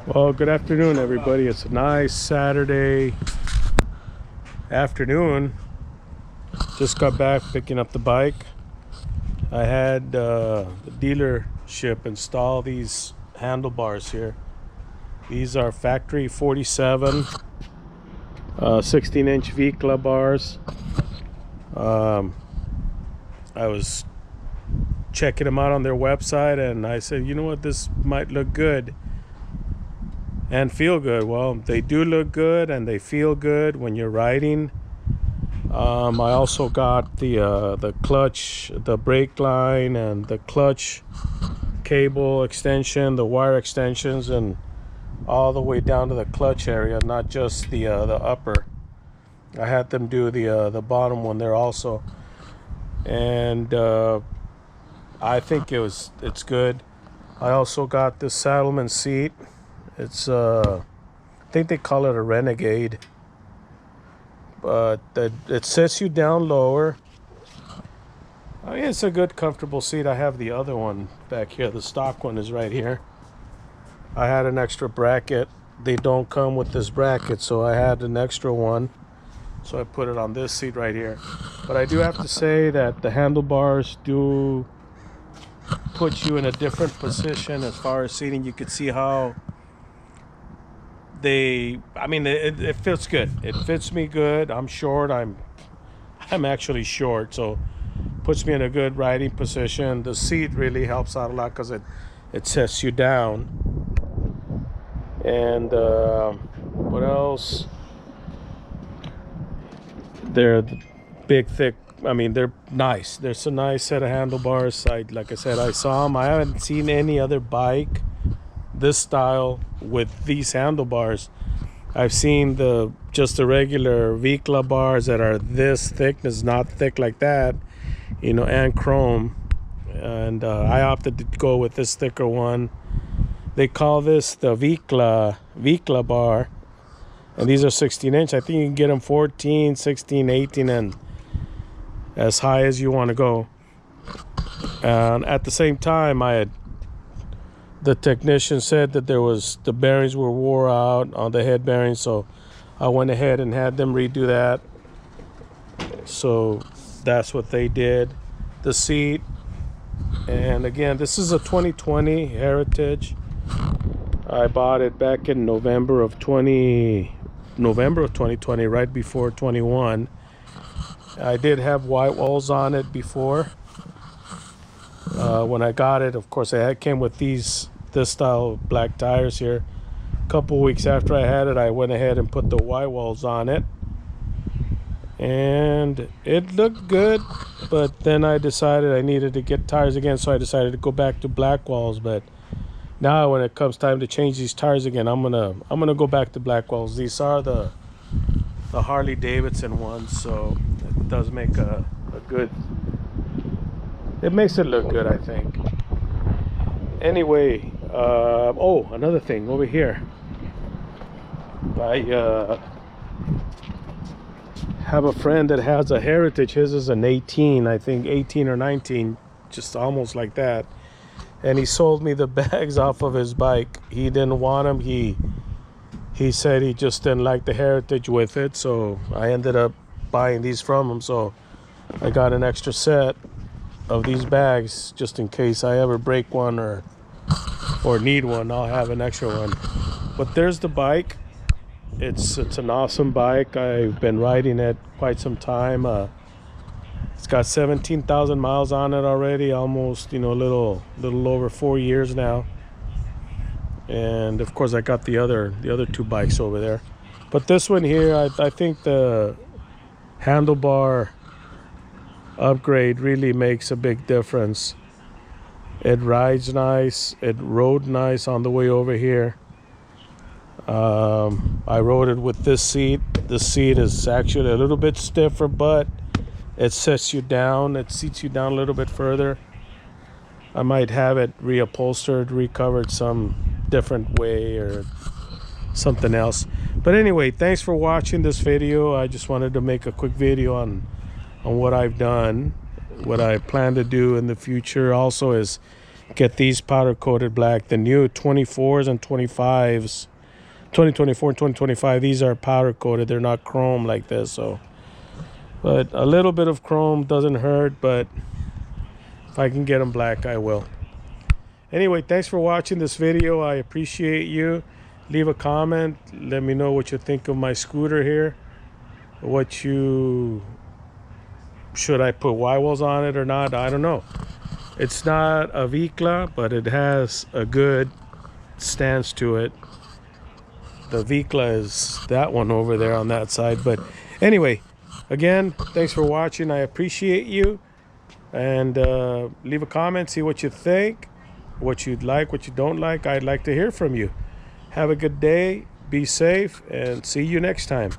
Well, good afternoon, everybody. It's a nice Saturday afternoon. Just got back picking up the bike. I had the dealership install these handlebars here. These are factory 47 16-inch Vicla bars. I was checking them out on their website and I said, you know what, this might look good and feel good. Well, they do look good and they feel good when you're riding. I also got the clutch, the brake line, and the clutch cable extension, the wire extensions, and all the way down to the clutch area, not just the upper. I had them do the bottom one there also, and I think it's good. I also got this SADDLEMEN seat. It's I think they call it a Renegade, but it sets you down lower. I mean, it's a good, comfortable seat. I have the other one back here. The stock one is right here. I had an extra bracket. They don't come with this bracket, so I had an extra one. So I put it on this seat right here. But I do have to say that the handlebars do put you in a different position as far as seating. You could see how it fits good. It fits me good. I'm short. I'm actually short, so puts me in a good riding position. The seat really helps out a lot because it sets you down. And what else? They're big, thick. I mean, they're nice. There's a nice set of handlebars. Like I said, I saw them. I haven't seen any other bike this style with these handlebars. I've seen just the regular Vicla bars that are this thickness, not thick like that, and chrome. And I opted to go with this thicker one. They call this the Vicla bar, and these are 16-inch. I think you can get them 14, 16, 18, and as high as you want to go. And at the same time, the technician said that the bearings were wore out on the head bearings, so I went ahead and had them redo that. So that's what they did. The seat, and again, this is a 2020 Heritage. I bought it back in November of 2020, right before 21. I did have white walls on it before. When I got it, of course, it came with this style of black tires here. A couple weeks after I had it, I went ahead and put the white walls on it, and it looked good. But then I decided I needed to get tires again, so I decided to go back to black walls. But now, when it comes time to change these tires again, I'm gonna go back to black walls. These are the Harley-Davidson ones, so it does make a good. It makes it look good, I think. Anyway, oh, another thing over here. I have a friend that has a Heritage. His is an 18, I think 18 or 19, just almost like that. And he sold me the bags off of his bike. He didn't want them. He said he just didn't like the Heritage with it, so I ended up buying these from him. So I got an extra set of these bags just in case I ever break one or need one. I'll have an extra one. But there's the bike. It's an awesome bike. I've been riding it quite some time. It's got 17,000 miles on it already, almost, a little over 4 years now. And of course, I got the other two bikes over there. But this one here, I think the handlebar upgrade really makes a big difference. It rides nice. It rode nice on the way over here. I rode it with this seat. The seat is actually a little bit stiffer, but it sets you down. It seats you down a little bit further. I might have it reupholstered, recovered some different way or something else. But anyway, thanks for watching this video. I just wanted to make a quick video on what I've done. What I plan to do in the future also is get these powder coated black. The new 24s and 25s, 2024 and 2025, these are powder coated. They're not chrome like this. So, but a little bit of chrome doesn't hurt, but if I can get them black, I will. Anyway, thanks for watching this video. I appreciate you. Leave a comment. Let me know what you think of my scooter here. Should I put Y-wells on it or not? I don't know. It's not a Vicla, but it has a good stance to it. The Vicla is that one over there on that side. But anyway, again, thanks for watching. I appreciate you. And leave a comment, see what you think, what you'd like, what you don't like. I'd like to hear from you. Have a good day, be safe, and see you next time.